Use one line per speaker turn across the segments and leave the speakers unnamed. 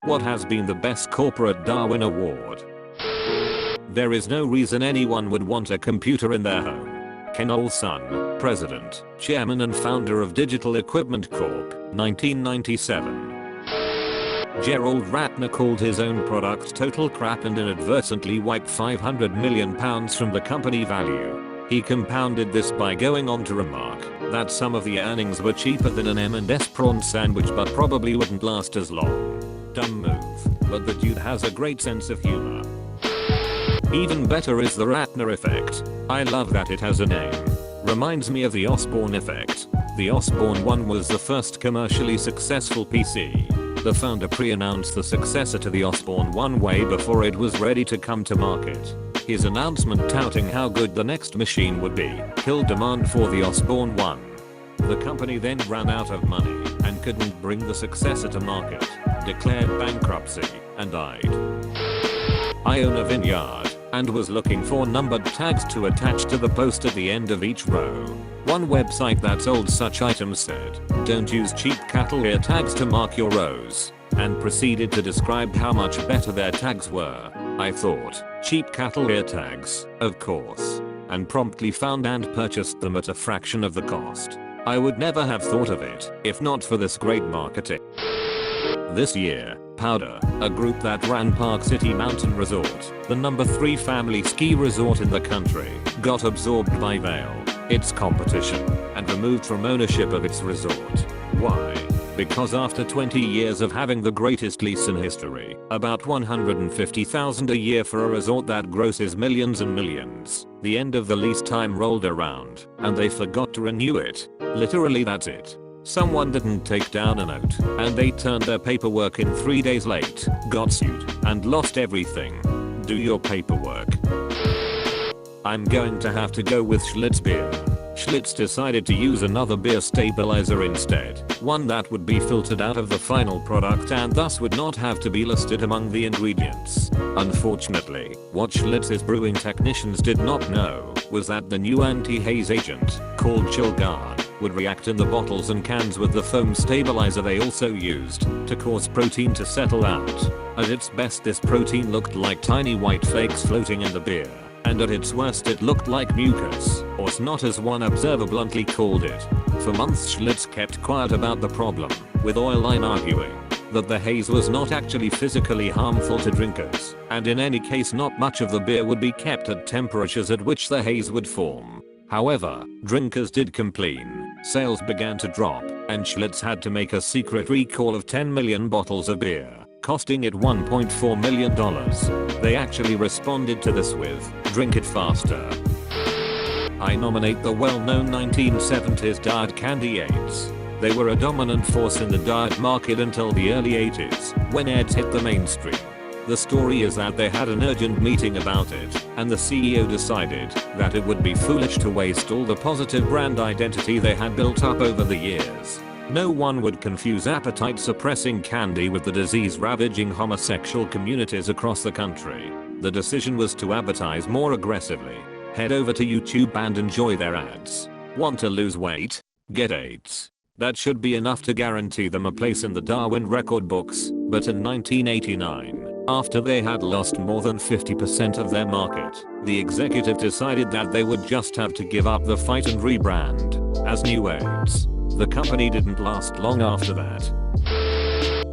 What has been the best corporate Darwin Award? There is no reason anyone would want a computer in their home. Ken Olson, President, Chairman and Founder of Digital Equipment Corp., 1997. Gerald Ratner called his own product total crap and inadvertently wiped £500 million from the company value. He compounded this by going on to remark that some of the earnings were cheaper than an M&S prawn sandwich but probably wouldn't last as long. Dumb move, but the dude has a great sense of humor. Even better is the Ratner effect. I love that it has a name. Reminds me of the Osborne effect. The Osborne 1 was the first commercially successful PC. The founder pre-announced the successor to the Osborne 1 way before it was ready to come to market. His announcement touting how good the next machine would be killed demand for the Osborne 1. The company then ran out of money and couldn't bring the successor to market, declared bankruptcy, and died. I own a vineyard and was looking for numbered tags to attach to the post at the end of each row. One website that sold such items said, "Don't use cheap cattle ear tags to mark your rows," and proceeded to describe how much better their tags were. I thought, cheap cattle ear tags, of course, and promptly found and purchased them at a fraction of the cost. I would never have thought of it if not for this great marketing. This year, Powder, a group that ran Park City Mountain Resort, the number 3 family ski resort in the country, got absorbed by Vail, its competition, and removed from ownership of its resort. Why? Because after 20 years of having the greatest lease in history, about $150,000 a year for a resort that grosses millions and millions, the end of the lease time rolled around, and they forgot to renew it. Literally that's it. Someone didn't take down a note, and they turned their paperwork in 3 days late, got sued, and lost everything. Do your paperwork. I'm going to have to go with Schlitz beer. Schlitz decided to use another beer stabilizer instead, one that would be filtered out of the final product and thus would not have to be listed among the ingredients. Unfortunately, what Schlitz's brewing technicians did not know was that the new anti-haze agent, called ChillGuard, would react in the bottles and cans with the foam stabilizer they also used to cause protein to settle out. At its best, this protein looked like tiny white flakes floating in the beer, and at its worst it looked like mucus, or snot as one observer bluntly called it. For months Schlitz kept quiet about the problem, with Oil Line arguing that the haze was not actually physically harmful to drinkers, and in any case not much of the beer would be kept at temperatures at which the haze would form. However, drinkers did complain, sales began to drop, and Schlitz had to make a secret recall of 10 million bottles of beer, costing it $1.4 million. They actually responded to this with, "Drink it faster." I nominate the well-known 1970s diet candy Aids. They were a dominant force in the diet market until the early 80s, when Aids hit the mainstream. The story is that they had an urgent meeting about it, and the CEO decided that it would be foolish to waste all the positive brand identity they had built up over the years. No one would confuse appetite-suppressing candy with the disease ravaging homosexual communities across the country. The decision was to advertise more aggressively. Head over to YouTube and enjoy their ads. Want to lose weight? Get AIDS. That should be enough to guarantee them a place in the Darwin record books, but in 1989, after they had lost more than 50% of their market, the executive decided that they would just have to give up the fight and rebrand as New AIDS. The company didn't last long after that.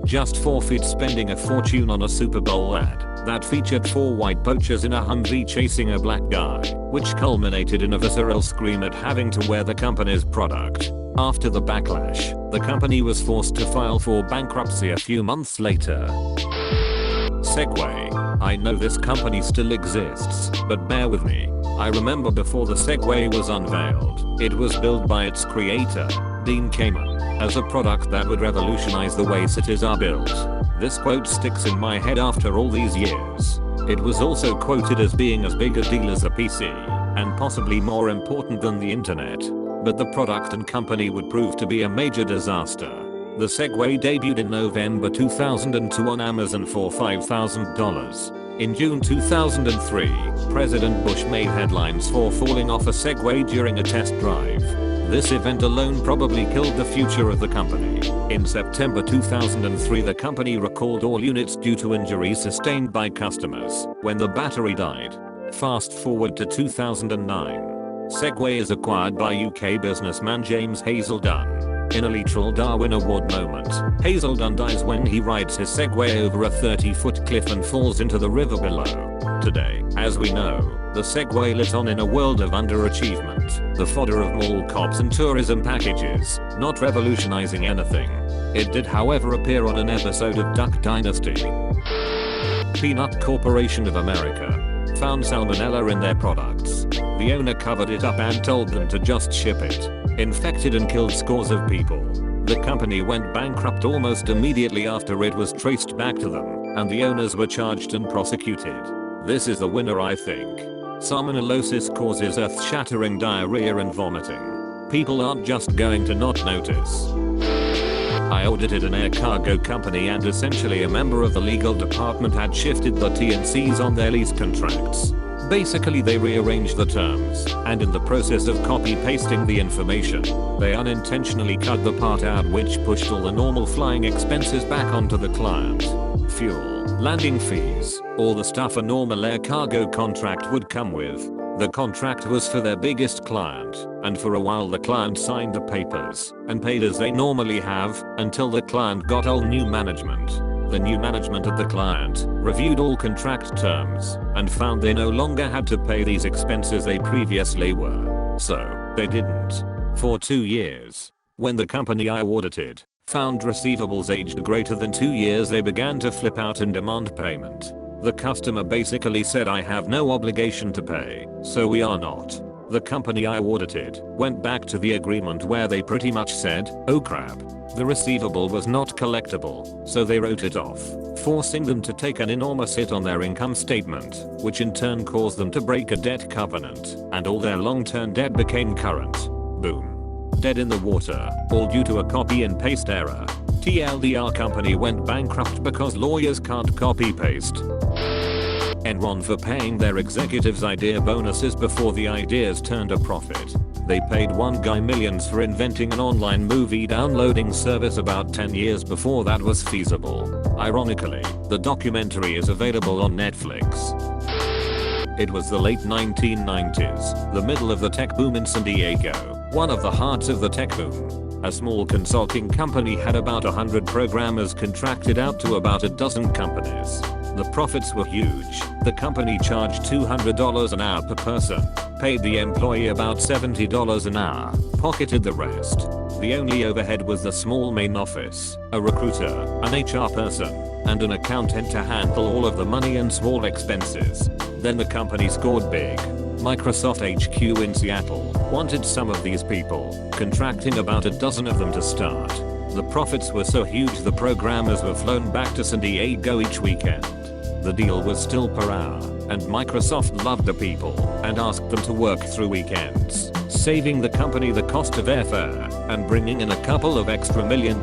Just forfeit spending a fortune on a Super Bowl ad that featured 4 white poachers in a Humvee chasing a black guy, which culminated in a visceral scream at having to wear the company's product. After the backlash, the company was forced to file for bankruptcy a few months later. Segway. I know this company still exists, but bear with me. I remember before the Segway was unveiled, it was billed by its creator, Dean Kamen, as a product that would revolutionize the way cities are built. This quote sticks in my head after all these years. It was also quoted as being as big a deal as a PC, and possibly more important than the internet. But the product and company would prove to be a major disaster. The Segway debuted in November 2002 on Amazon for $5,000. In June 2003, President Bush made headlines for falling off a Segway during a test drive. This event alone probably killed the future of the company. In September 2003, the company recalled all units due to injuries sustained by customers when the battery died. Fast forward to 2009. Segway is acquired by UK businessman James Hazelden. In a literal Darwin Award moment, Hazelden dies when he rides his Segway over a 30-foot cliff and falls into the river below. Today, as we know, the Segway lives on in a world of underachievement, the fodder of mall cops and tourism packages, not revolutionizing anything. It did, however, appear on an episode of Duck Dynasty. Peanut Corporation of America found salmonella in their products. The owner covered it up and told them to just ship it. Infected and killed scores of people. The company went bankrupt almost immediately after it was traced back to them, and the owners were charged and prosecuted. This is the winner, I think. Salmonellosis causes earth-shattering diarrhea and vomiting. People aren't just going to not notice. I audited an air cargo company, and essentially a member of the legal department had shifted the T&Cs on their lease contracts. Basically, they rearranged the terms, and in the process of copy-pasting the information, they unintentionally cut the part out which pushed all the normal flying expenses back onto the client. Fuel, landing fees, all the stuff a normal air cargo contract would come with. The contract was for their biggest client, and for a while the client signed the papers and paid as they normally have, until the client got all new management. The new management at the client reviewed all contract terms and found they no longer had to pay these expenses they previously were. So, they didn't. For 2 years. When the company I audited found receivables aged greater than 2 years, they began to flip out and demand payment. The customer basically said, "I have no obligation to pay, so we are not." The company I audited went back to the agreement where they pretty much said, "Oh crap. The receivable was not collectible," so they wrote it off, forcing them to take an enormous hit on their income statement, which in turn caused them to break a debt covenant, and all their long-term debt became current. Boom. Dead in the water, all due to a copy and paste error. TLDR company went bankrupt because lawyers can't copy paste. Enron for paying their executives idea bonuses before the ideas turned a profit. They paid one guy millions for inventing an online movie downloading service about 10 years before that was feasible. Ironically, the documentary is available on Netflix. It was the late 1990s, the middle of the tech boom in San Diego, one of the hearts of the tech boom. A small consulting company had about 100 programmers contracted out to about a dozen companies. The profits were huge. The company charged $200 an hour per person, paid the employee about $70 an hour, pocketed the rest. The only overhead was the small main office, a recruiter, an HR person, and an accountant to handle all of the money and small expenses. Then the company scored big. Microsoft HQ in Seattle wanted some of these people, contracting about a dozen of them to start. The profits were so huge the programmers were flown back to San Diego each weekend. The deal was still per hour, and Microsoft loved the people and asked them to work through weekends, saving the company the cost of airfare and bringing in a couple of extra $1 million.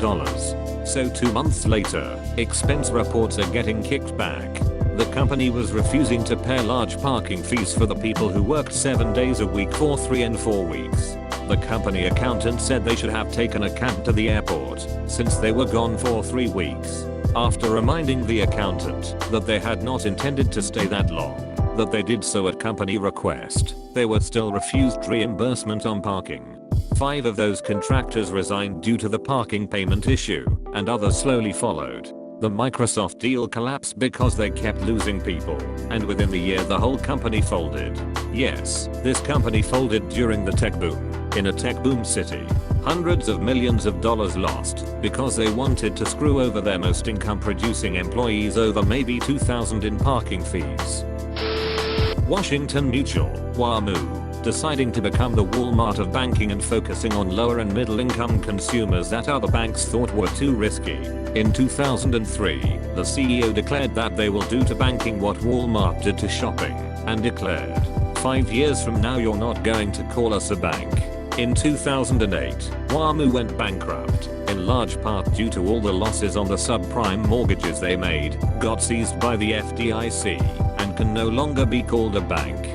So 2 months later, expense reports are getting kicked back. The company was refusing to pay large parking fees for the people who worked 7 days a week for 3 and 4 weeks. The company accountant said they should have taken a cab to the airport, since they were gone for 3 weeks. After reminding the accountant that they had not intended to stay that long, that they did so at company request, they were still refused reimbursement on parking. 5 of those contractors resigned due to the parking payment issue, and others slowly followed. The Microsoft deal collapsed because they kept losing people, and within the year the whole company folded. Yes, this company folded during the tech boom, in a tech boom city. Hundreds of millions of dollars lost, because they wanted to screw over their most income producing employees over maybe $2,000 in parking fees. Washington Mutual, WAMU, deciding to become the Walmart of banking and focusing on lower and middle income consumers that other banks thought were too risky. In 2003, the CEO declared that they will do to banking what Walmart did to shopping, and declared, 5 years from now you're not going to call us a bank. In 2008, WAMU went bankrupt, in large part due to all the losses on the subprime mortgages they made, got seized by the FDIC, and can no longer be called a bank.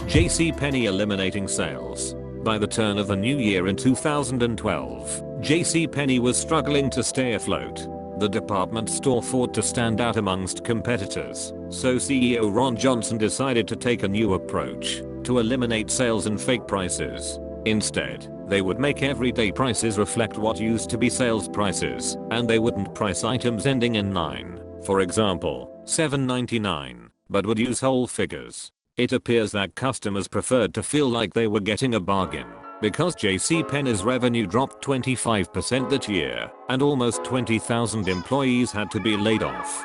JCPenney eliminating sales. By the turn of the new year in 2012, JCPenney was struggling to stay afloat. The department store fought to stand out amongst competitors, so CEO Ron Johnson decided to take a new approach to eliminate sales and fake prices. Instead, they would make everyday prices reflect what used to be sales prices, and they wouldn't price items ending in 9, for example, $7.99, but would use whole figures. It appears that customers preferred to feel like they were getting a bargain, because JCPenney's revenue dropped 25% that year, and almost 20,000 employees had to be laid off.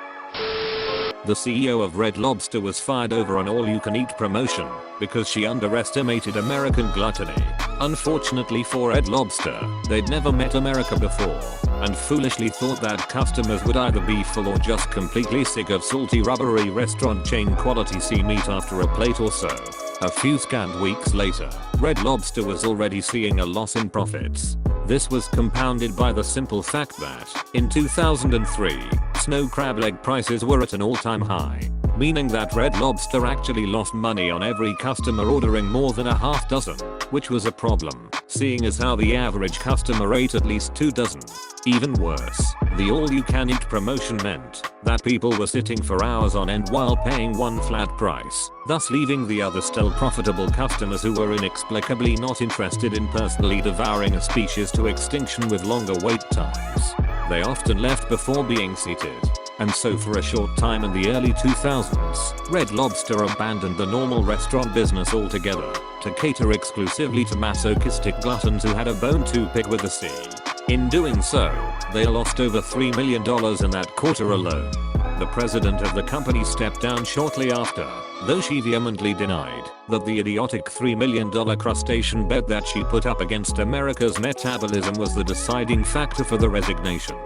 The CEO of Red Lobster was fired over an all-you-can-eat promotion because she underestimated American gluttony. Unfortunately for Red Lobster, they'd never met America before, and foolishly thought that customers would either be full or just completely sick of salty rubbery restaurant chain quality sea meat after a plate or so. A few scant weeks later, Red Lobster was already seeing a loss in profits. This was compounded by the simple fact that, in 2003, snow crab leg prices were at an all-time high, meaning that Red Lobster actually lost money on every customer ordering more than a half dozen, which was a problem, seeing as how the average customer ate at least 2 dozen. Even worse, the all-you-can-eat promotion meant that people were sitting for hours on end while paying one flat price, thus leaving the other still profitable customers who were inexplicably not interested in personally devouring a species to extinction with longer wait times. They often left before being seated. And so for a short time in the early 2000s, Red Lobster abandoned the normal restaurant business altogether to cater exclusively to masochistic gluttons who had a bone to pick with the sea. In doing so, they lost over $3 million in that quarter alone. The president of the company stepped down shortly after, though she vehemently denied that the idiotic $3 million crustacean bet that she put up against America's metabolism was the deciding factor for the resignation.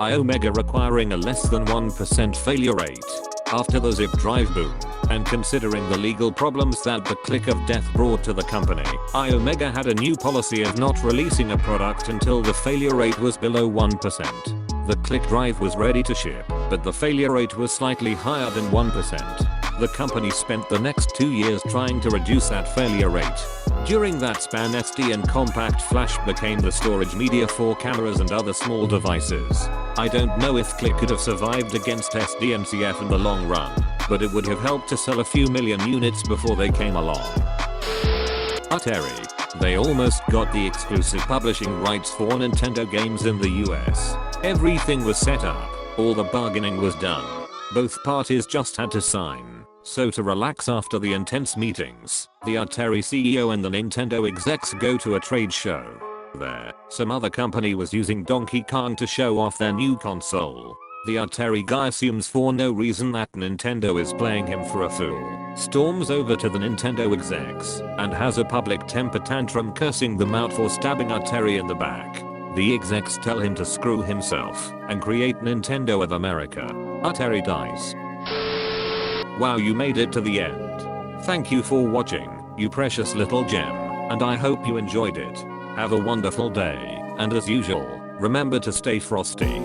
iOmega requiring a less than 1% failure rate. After the zip drive boom, and considering the legal problems that the click of death brought to the company, iOmega had a new policy of not releasing a product until the failure rate was below 1%. The click drive was ready to ship, but the failure rate was slightly higher than 1%. The company spent the next 2 years trying to reduce that failure rate. During that span, SD and compact flash became the storage media for cameras and other small devices. I don't know if Click could have survived against SDNCF in the long run, but it would have helped to sell a few million units before they came along. Atari. They almost got the exclusive publishing rights for Nintendo games in the US. Everything was set up, all the bargaining was done. Both parties just had to sign. So to relax after the intense meetings, the Atari CEO and the Nintendo execs go to a trade show. There, some other company was using Donkey Kong to show off their new console. The Atari guy assumes for no reason that Nintendo is playing him for a fool, storms over to the Nintendo execs, and has a public temper tantrum cursing them out for stabbing Atari in the back. The execs tell him to screw himself and create Nintendo of America. Atari dies. Wow, you made it to the end. Thank you for watching, you precious little gem, and I hope you enjoyed it. Have a wonderful day, and as usual, remember to stay frosty.